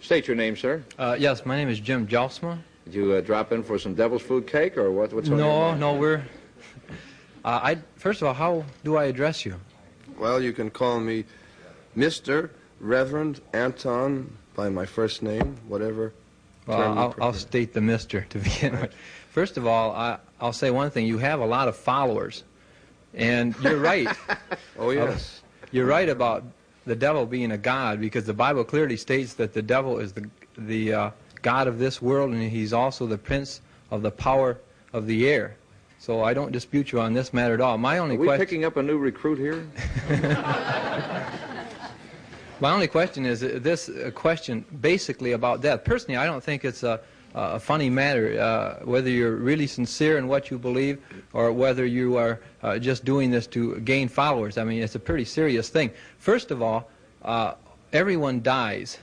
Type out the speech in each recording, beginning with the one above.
State your name, sir. Yes, my name is Jim Jelsma. Did you drop in for some devil's food cake, or what's on your mind? No, we're... first of all, how do I address you? Well, you can call me Mr. Reverend Anton by my first name, whatever. Well, I'll state the Mr. to begin with. First of all, I'll say one thing. You have a lot of followers, and you're right. Oh, yes. You're right about the devil being a god, because the Bible clearly states that the devil is the god of this world, and he's also the prince of the power of the air. So I don't dispute you on this matter at all. My only question... Are we picking up a new recruit here? My only question is this question basically about death. Personally, I don't think it's a funny matter, whether you're really sincere in what you believe or whether you are just doing this to gain followers. I mean, it's a pretty serious thing. First of all, everyone dies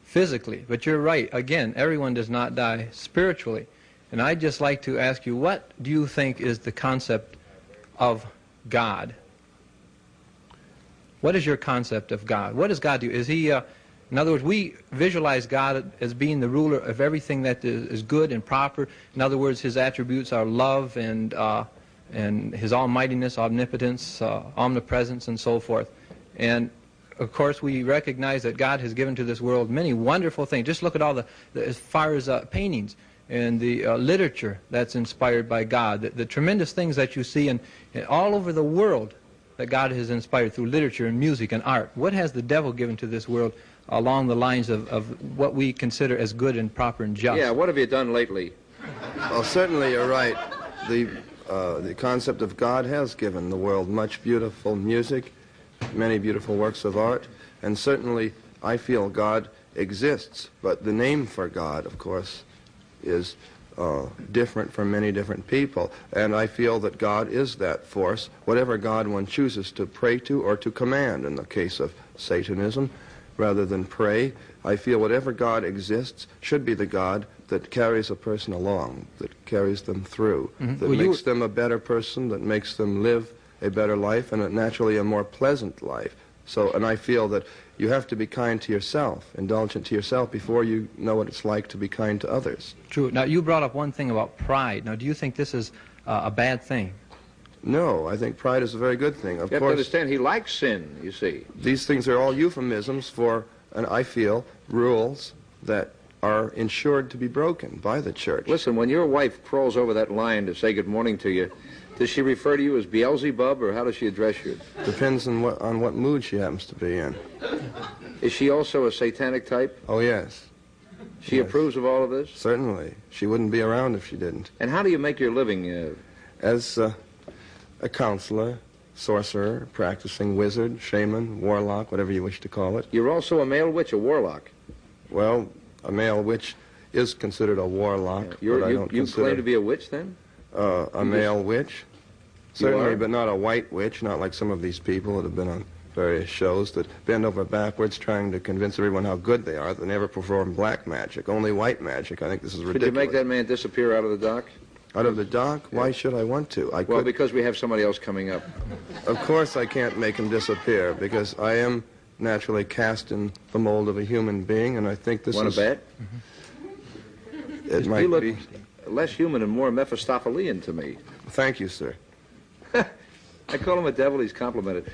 physically, but you're right. Again, everyone does not die spiritually. And I'd just like to ask you, what do you think is the concept of God? What is your concept of God? What does God do? Is he, in other words, we visualize God as being the ruler of everything that is good and proper. In other words, his attributes are love and his almightiness, omnipotence, omnipresence, and so forth. And of course, we recognize that God has given to this world many wonderful things. Just look at all as far as paintings and the literature that's inspired by God, the tremendous things that you see in all over the world that God has inspired through literature and music and art. What has the devil given to this world along the lines of what we consider as good and proper and just? Yeah, what have you done lately? Well, certainly you're right. The concept of God has given the world much beautiful music, many beautiful works of art, and certainly I feel God exists. But the name for God, of course, is different for many different people, and I feel that God is that force, whatever God one chooses to pray to or to command. In the case of Satanism, rather than pray, I feel whatever God exists should be the God that carries a person along, that carries them through, that makes them a better person, that makes them live a better life, and naturally a more pleasant life. So, and I feel that you have to be kind to yourself, indulgent to yourself, before you know what it's like to be kind to others. True. Now, you brought up one thing about pride. Now, do you think this is a bad thing? No, I think pride is a very good thing. Of course, you have to understand, he likes sin, you see. These things are all euphemisms for, and I feel, rules that are ensured to be broken by the church. Listen, when your wife crawls over that line to say good morning to you, does she refer to you as Beelzebub, or how does she address you? Depends on what mood she happens to be in. Is she also a satanic type? Oh, yes. She approves of all of this? Certainly. She wouldn't be around if she didn't. And how do you make your living? As a counselor, sorcerer, practicing wizard, shaman, warlock, whatever you wish to call it. You're also a male witch, a warlock. Well, a male witch is considered a warlock, but I don't you consider... claim to be a witch, then? A male witch, certainly, but not a white witch, not like some of these people that have been on various shows that bend over backwards trying to convince everyone how good they are. They never perform black magic, only white magic. I think this is ridiculous. Could you make that man disappear out of the dock? Out of the dock? Yeah. Why should I want to? Well, because we have somebody else coming up. Of course I can't make him disappear, because I am naturally cast in the mold of a human being, and I think this Want is... to bet? It might be... less human and more Mephistophelian to me. Thank you, sir. I call him a devil, he's complimented.